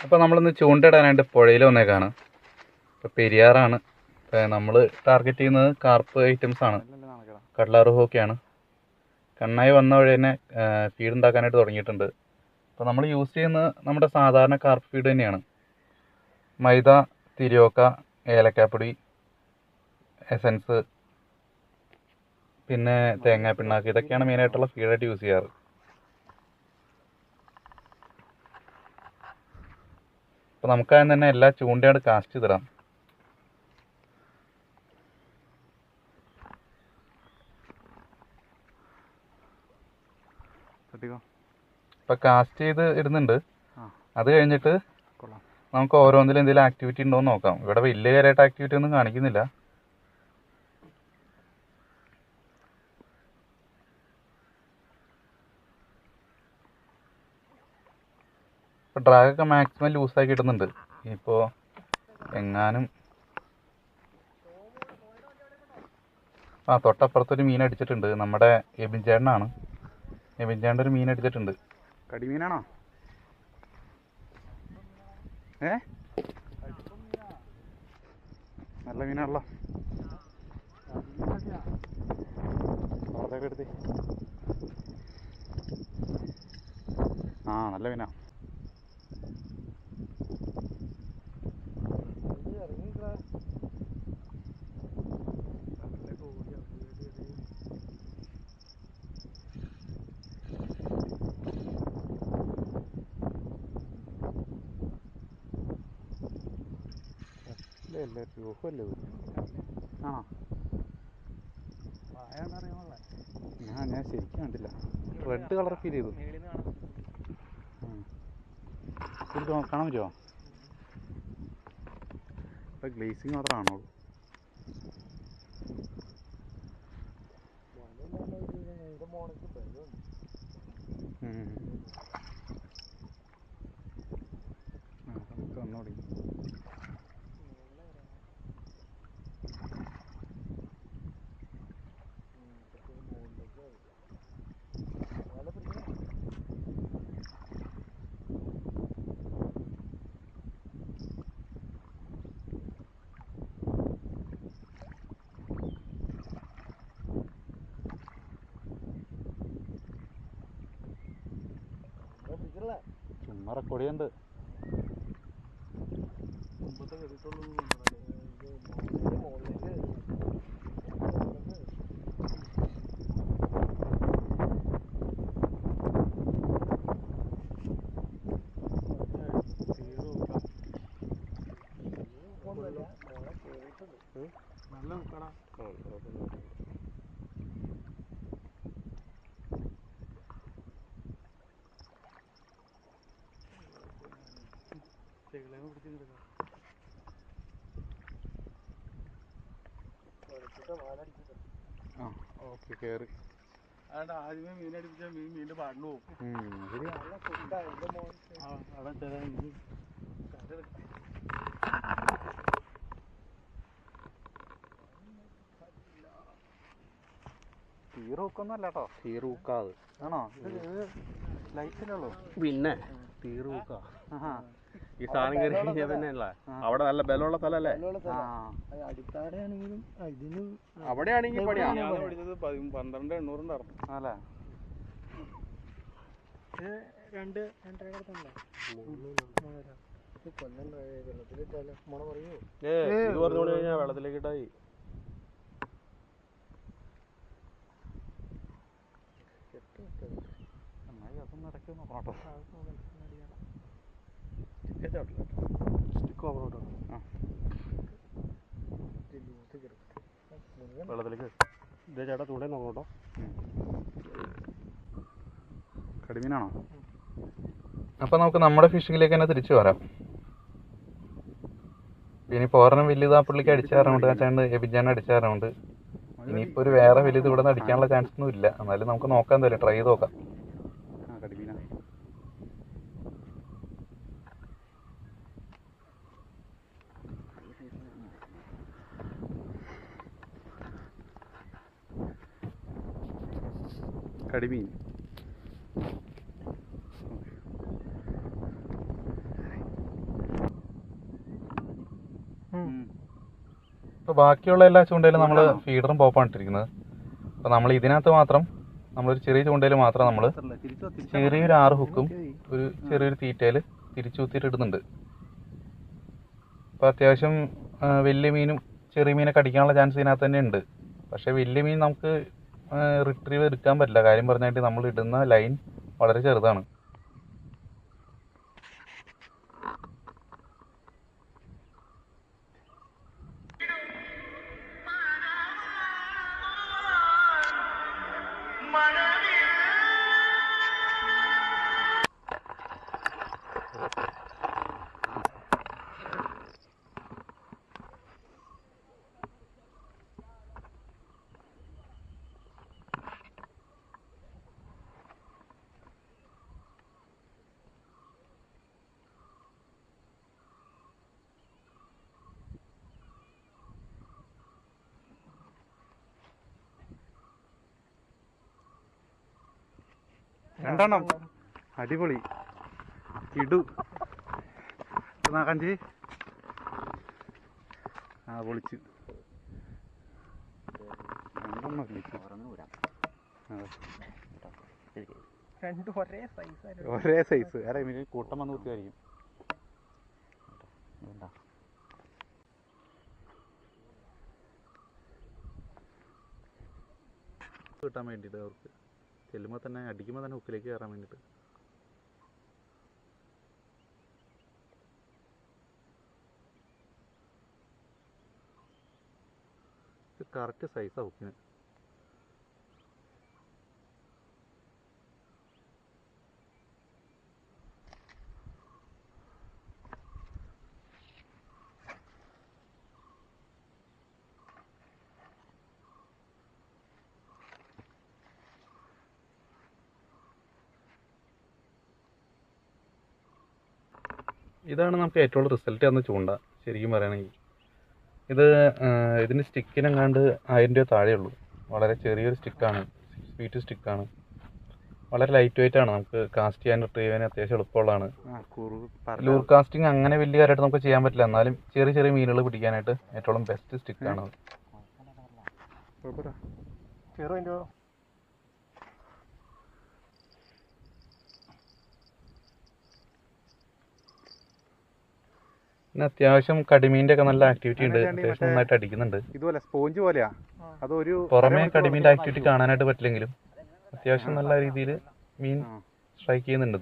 അപ്പോൾ നമ്മളിന്ന് ചൂണ്ടയിടാനായിട്ട് പുഴയിൽ വന്നേക്കാണ്. ഇപ്പോൾ പെരിയാറാണ്. നമ്മൾ ടാർഗറ്റ് ചെയ്യുന്നത് കാർപ്പ് ഐറ്റംസാണ്. കട്ലാറുഹൊക്കെയാണ്. കണ്ണായി വന്ന വഴി തന്നെ ഫീഡ് ഉണ്ടാക്കാനായിട്ട് തുടങ്ങിയിട്ടുണ്ട്. അപ്പോൾ നമ്മൾ യൂസ് ചെയ്യുന്നത് നമ്മുടെ സാധാരണ കാർപ്പ് ഫീഡ് തന്നെയാണ്. മൈദ, തിരിയോക്ക, ഏലക്കാപ്പൊടി, എസൻസ്, പിന്നെ തേങ്ങാ പിണ്ണാക്ക്, ഇതൊക്കെയാണ് മെയിനായിട്ടുള്ള ഫീഡായിട്ട് യൂസ് ചെയ്യാറ്. അപ്പോൾ നമുക്കതിന് തന്നെ എല്ലാ ചൂണ്ടയാണ് കാസ്റ്റ് ചെയ്തിടാം. ഇപ്പം കാസ്റ്റ് ചെയ്ത് ഇടുന്നുണ്ട്. അത് കഴിഞ്ഞിട്ട് നമുക്ക് ഓരോന്നിലും എന്തെങ്കിലും ആക്ടിവിറ്റി ഉണ്ടോ എന്ന് നോക്കാം. ഇവിടെ വലിയ കാര്യമായിട്ട് ആക്ടിവിറ്റി ഒന്നും കാണിക്കുന്നില്ല. ഇപ്പോൾ ഡ്രാഗൊക്കെ മാക്സിമം ലൂസാക്കി ഇടുന്നുണ്ട്. ഇപ്പോൾ എങ്ങാനും തൊട്ടപ്പുറത്തൊരു മീൻ അടിച്ചിട്ടുണ്ട്. നമ്മുടെ എബിൻചേട്ടനാണ്. എബിൻചേട്ടൻ്റെ ഒരു മീൻ അടിച്ചിട്ടുണ്ട്. കടിമീനാണോ? നല്ല മീനാണല്ലോ. അതൊക്കെ എടുത്ത് നല്ല മീനാ. അല്ലേ രൂപല്ലേ ആണോ? ഞാൻ ശരിക്കും കണ്ടില്ല. റെഡ് കളർ ഫീൽ ചെയ്തു. കാണാൻ പറ്റുമോ? ഇപ്പം ഗ്ലേസിങ് മാത്രമാണോ? ഒന്നുകൂടി ചുമ്മാ റെക്കോർഡ് ചെയ്യുന്നുണ്ട്. നല്ല നോക്കണം. ഓക്കെ കയറി. അതുകൊണ്ട് ആദ്യമേ മീൻ അടിപ്പിച്ചാൽ മീനിൻ്റെ പാടിന് പോകും. അവിടെ ചില തീറൂക്കൊന്നും അല്ല കേട്ടോ. തീറൂക്കാത് ആണോ? ഇത് ലൈറ്റിലുള്ളൂ. പിന്നെ തീറൂക്ക ഈ സാധനം കയറി കഴിഞ്ഞാൽ പിന്നെ അല്ല. അവിടെ നല്ല ബലമുള്ള സ്ഥലമല്ലേ? അടിത്താടെയാണെങ്കിലും ഇതിന് അവിടെ ആണെങ്കിൽ പഠിച്ചത് 12,800 ഉണ്ടായിരുന്നു അല്ലേ? ഇത് 2 പറഞ്ഞു കഴിഞ്ഞാൽ വെള്ളത്തിലേക്ക് ഇട്ടായി. നന്നായി അതൊന്നും ഇടയ്ക്ക് നോക്കണം കേട്ടോ. വെള്ളത്തിലേക്ക് ഇതേ ചേട്ടാ ചൂടെ നോക്കണം കേട്ടോ. കടിമീനാണോ? അപ്പോൾ നമുക്ക് നമ്മുടെ ഫിഷിങ്ങിലേക്ക് തന്നെ തിരിച്ചു വരാം. ഇനിയിപ്പോൾ ഒരെണ്ണം വലുത് ആ പുള്ളിക്ക് അടിച്ചാറുണ്ട്. ചേട്ടൻ എബിജാൻ അടിച്ചാറുണ്ട്. ഇനിയിപ്പോൾ ഒരു വേറെ വലുത് ഇവിടെ നിന്ന് അടിക്കാനുള്ള ചാൻസ് ഒന്നും ഇല്ല. എന്നാലും നമുക്ക് നോക്കാം, എന്തായാലും ട്രൈ ചെയ്ത് നോക്കാം. കടിമീന കടിമീൻ ബാക്കിയുള്ള എല്ലാ ചൂണ്ടയിലും നമ്മൾ ഫീഡറും പോപ്പാണ് ഇട്ടിരിക്കുന്നത്. അപ്പോൾ നമ്മൾ ഇതിനകത്ത് മാത്രം നമ്മളൊരു ചെറിയ ചൂണ്ടയിൽ മാത്രം നമ്മൾ ചെറിയൊരു 6 ഹുക്കും ഒരു ചെറിയൊരു തീറ്റയിൽ തിരിച്ചു കുത്തിയിട്ട് ഇടുന്നുണ്ട്. അപ്പോൾ അത്യാവശ്യം വലിയ മീനും ചെറിയ മീനൊക്കെ അടിക്കാനുള്ള ചാൻസ് ഇതിനകത്ത് തന്നെ ഉണ്ട്. പക്ഷേ വലിയ മീൻ നമുക്ക് റിട്രീവ് എടുക്കാൻ പറ്റില്ല. കാര്യം പറഞ്ഞാൽ നമ്മൾ ഇടുന്ന ലൈൻ വളരെ ചെറുതാണ്. രണ്ടെണ്ണം അടിപൊളി ഇടു കഞ്ചി പൊളിച്ച് രണ്ടെണ്ണം ഒരേ സൈസ് അരെ മീൻ കൂട്ടം വന്ന് കുത്തിയായിരിക്കും. കിട്ടാൻ വേണ്ടിയിട്ട് അവർക്ക് ചെല്ലുമ്പോൾ തന്നെ അടിക്കുമ്പോൾ തന്നെ ഉപ്പിലേക്ക് കയറാൻ വേണ്ടിയിട്ട്. ഇത് കറക്റ്റ് സൈസാണ് ഉപ്പിന്. ഇതാണ് നമുക്ക് ഏറ്റവും റിസൾട്ട് തന്ന ചൂണ്ട ശരിക്കും പറയുകയാണെങ്കിൽ. ഇതിന് സ്റ്റിക്കിനെങ്ങാണ്ട് 1000 രൂപ താഴെയുള്ളൂ. വളരെ ചെറിയൊരു സ്റ്റിക്കാണ്, 6 ഫീറ്റ് സ്റ്റിക്കാണ്. വളരെ ലൈറ്റ് വെയിറ്റ് ആണ്. നമുക്ക് കാസ്റ്റ് ചെയ്യാൻ റിട്രീവ് ചെയ്യാൻ അത്യാവശ്യം എളുപ്പമുള്ളതാണ്. ലൂർ കാസ്റ്റിംഗ് അങ്ങനെ വലിയ കാര്യമായിട്ട് നമുക്ക് ചെയ്യാൻ പറ്റില്ല. എന്നാലും ചെറിയ ചെറിയ മീനുകൾ പിടിക്കാനായിട്ട് ഏറ്റവും ബെസ്റ്റ് സ്റ്റിക്കാണ്. പിന്നെ അത്യാവശ്യം കടിമീൻ്റെ ഒക്കെ നല്ല ആക്ടിവിറ്റി ഉണ്ട്. അത്യാവശ്യം നന്നായിട്ട് അടിക്കുന്നുണ്ട്. ഇതുപോലെ സ്പോഞ്ച് പോലെയാ. അതൊരു പുറമേ കടിമീൻ്റെ ആക്ടിവിറ്റി കാണാനായിട്ട് പറ്റില്ലെങ്കിലും അത്യാവശ്യം നല്ല രീതിയിൽ മീൻ സ്ട്രൈക്ക് ചെയ്യുന്നുണ്ട്.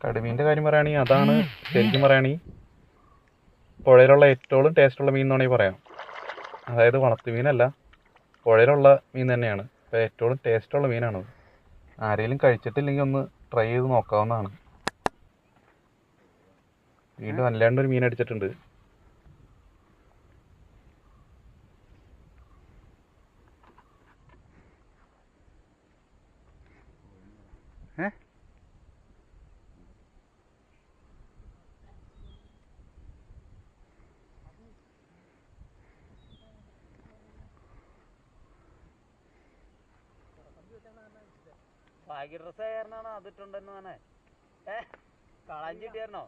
കടിമീൻ്റെ കാര്യം പറയുകയാണെങ്കിൽ അതാണ് ശരിക്കും പറയുകയാണെങ്കിൽ പുഴയിലുള്ള ഏറ്റവും ടേസ്റ്റുള്ള മീൻ എന്ന് വേണമെങ്കിൽ പറയാം. അതായത് വളർത്തു മീനല്ല, പുഴയിലുള്ള മീൻ തന്നെയാണ്. അപ്പോൾ ഏറ്റവും ടേസ്റ്റുള്ള മീനാണ്. ആരെങ്കിലും കഴിച്ചിട്ടില്ലെങ്കിൽ ഒന്ന് ട്രൈ ചെയ്ത് നോക്കാവുന്നതാണ്. വീണ്ടും അല്ലാണ്ടൊരു മീൻ അടിച്ചിട്ടുണ്ട്. ഭാഗ്യ ഡ്രസ് കാരനാണോ അതിട്ടുണ്ടെന്ന് തന്നെ കളാഞ്ചിട്ടായിരുന്നോ?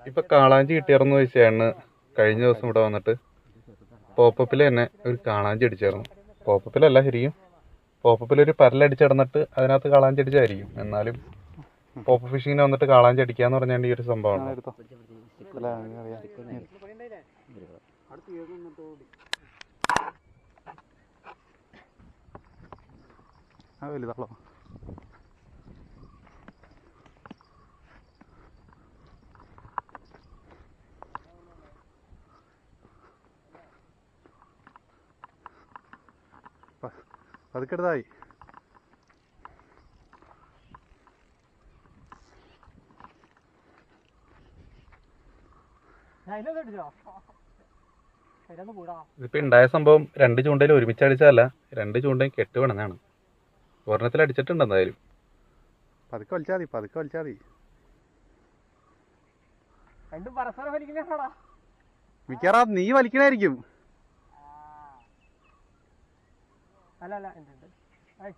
ഇപ്പൊ കാളാഞ്ചി കിട്ടിയായിരുന്നു ചോദിച്ചാണ്. കഴിഞ്ഞ ദിവസം ഇവിടെ വന്നിട്ട് പോപ്പപ്പിൽ തന്നെ ഒരു കാളാഞ്ചി അടിച്ചായിരുന്നു. പോപ്പപ്പിലല്ല ശരിക്കും, പോപ്പപ്പിലൊരു പരലടിച്ചിടന്നിട്ട് അതിനകത്ത് കാളാഞ്ചി അടിച്ചായിരിക്കും. എന്നാലും പോപ്പ് ഫിഷിങ്ങിന് വന്നിട്ട് കാളാഞ്ചി അടിക്കാന്ന് പറഞ്ഞാൽ ഈ ഒരു സംഭവമാണ്. വലുതാണോ? പതുക്കെടുത്തായി. ഇതിപ്പോ ഉണ്ടായ സംഭവം 2 ചൂണ്ടയിൽ ഒരുമിച്ച് അടിച്ചതല്ല, 2 ചൂണ്ടയും കെട്ട് വേണമെന്നാണ്. ഒരെണ്ണത്തിൽ അടിച്ചിട്ടുണ്ട് എന്തായാലും. പതുക്കെ വലിച്ചാൽ മതി, പതുക്കെ വലിച്ചാൽ മതി. മിക്കവാറും നീ വലിക്കണായിരിക്കും. അല്ല അല്ല ഉണ്ട് ഉണ്ട്. അത്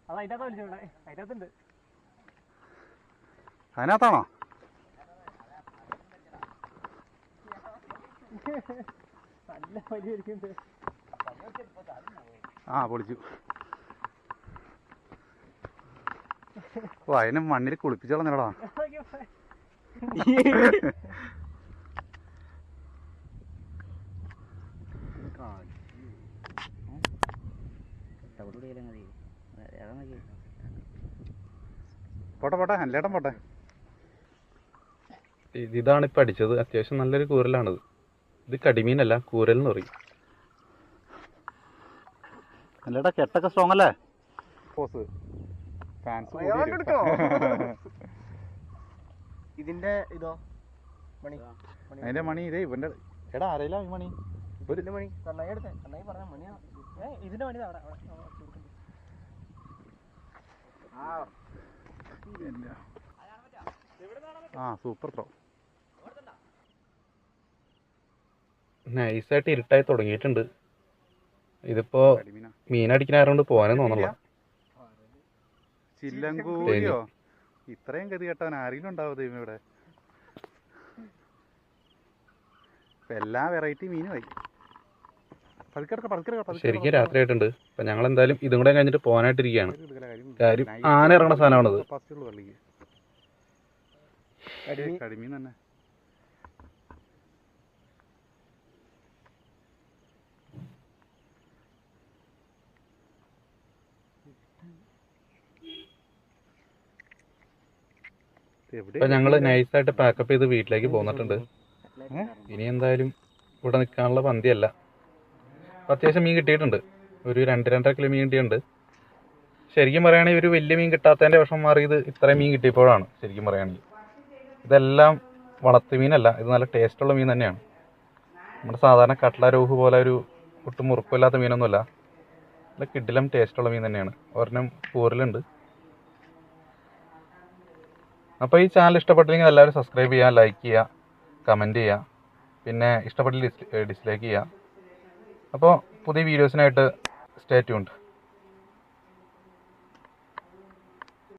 അതിനകത്ത് വിളിച്ചോട്ടെ, അതിനകത്തുണ്ട്. അതിനകത്താണോ? നല്ല വലിയ ആ പൊളിച്ചു. ഓ അതിനെ മണ്ണിൽ കുളിപ്പിച്ചോളാം നിലടാ. പോട്ടെ പോട്ടെ അല്ലേട്ടൻ പോട്ടെ. ഇതാണ് ഇപ്പം അടിച്ചത്. അത്യാവശ്യം നല്ലൊരു കൂരലാണിത്. ഇത് കടിമീനല്ല, കൂരൽ എന്ന് പറയും. അല്ലേട്ടാ കെട്ടൊക്കെ സ്ട്രോങ് അല്ലേ? ഇതിന്റെ ഇതോ മണി, അതിന്റെ മണി ഇതേ ഇവന്റെ. എടാ അറിയില്ല ഈ മണി. ഇതിന്റെ മണി കണ്ണായി എടുത്തേ, കണ്ണായി പറഞ്ഞ മണിയാ. ഇതിന്റെ മണി അവിടെ ആ സൂപ്പർ ത്രോ. നൈസായിട്ട് ഇരുട്ടായി തുടങ്ങിയിട്ടുണ്ട്. ഇതിപ്പോ മീനടിക്കാറുണ്ട് പോകാനും തോന്നല്ല. ചില്ലങ്കൂരിയോ? ഇത്രയും ഗതി കേട്ടവൻ ആരെങ്കിലും ഉണ്ടാവും ദൈവം ഇവിടെ. എല്ലാ വെറൈറ്റി മീനുമായി. ശരിക്കും രാത്രി ആയിട്ടുണ്ട്. അപ്പൊ ഞങ്ങൾ എന്തായാലും ഇതും കൂടെ കഴിഞ്ഞിട്ട് പോകാനായിട്ടിരിക്കുകയാണ്. കാര്യം ആന ഇറങ്ങുന്ന സാധനമാണത്. കരിമീൻ തന്നെ. ഇപ്പൊ ഞങ്ങള് നൈസായിട്ട് പാക്കപ്പ് ചെയ്ത് വീട്ടിലേക്ക് പോന്നിട്ടുണ്ട്. ഇനി എന്തായാലും ഇവിടെ നിൽക്കാനുള്ള പന്തിയല്ല. അത്യാവശ്യം മീൻ കിട്ടിയിട്ടുണ്ട്. ഒരു 2-2.5 കിലോ മീൻ കിട്ടിയിട്ടുണ്ട്. ശരിക്കും പറയുകയാണെങ്കിൽ ഒരു വലിയ മീൻ കിട്ടാത്തതിൻ്റെ വിഷം മാറിയത് ഇത്രയും മീൻ കിട്ടിയപ്പോഴാണ്. ശരിക്കും പറയുകയാണെങ്കിൽ ഇതെല്ലാം വളർത്തു മീനല്ല, ഇത് നല്ല ടേസ്റ്റുള്ള മീൻ തന്നെയാണ്. നമ്മുടെ സാധാരണ കട്ട്ള രോഹു പോലെ ഒരു ഒട്ടും മുറുക്കില്ലാത്ത മീനൊന്നുമല്ല. നല്ല കിടിലം ടേസ്റ്റുള്ള മീൻ തന്നെയാണ്. ഒരെണ്ണം കൂരലുണ്ട്. അപ്പോൾ ഈ ചാനൽ ഇഷ്ടപ്പെട്ടില്ലെങ്കിൽ എല്ലാവരും സബ്സ്ക്രൈബ് ചെയ്യുക, ലൈക്ക് ചെയ്യുക, കമൻറ്റ് ചെയ്യുക. പിന്നെ ഇഷ്ടപ്പെട്ടില്ല ഡിസ്ലൈക്ക് ചെയ്യുക. അപ്പോൾ പുതിയ വീഡിയോസിനായിട്ട് സ്റ്റേ ട്യൂൺഡ്.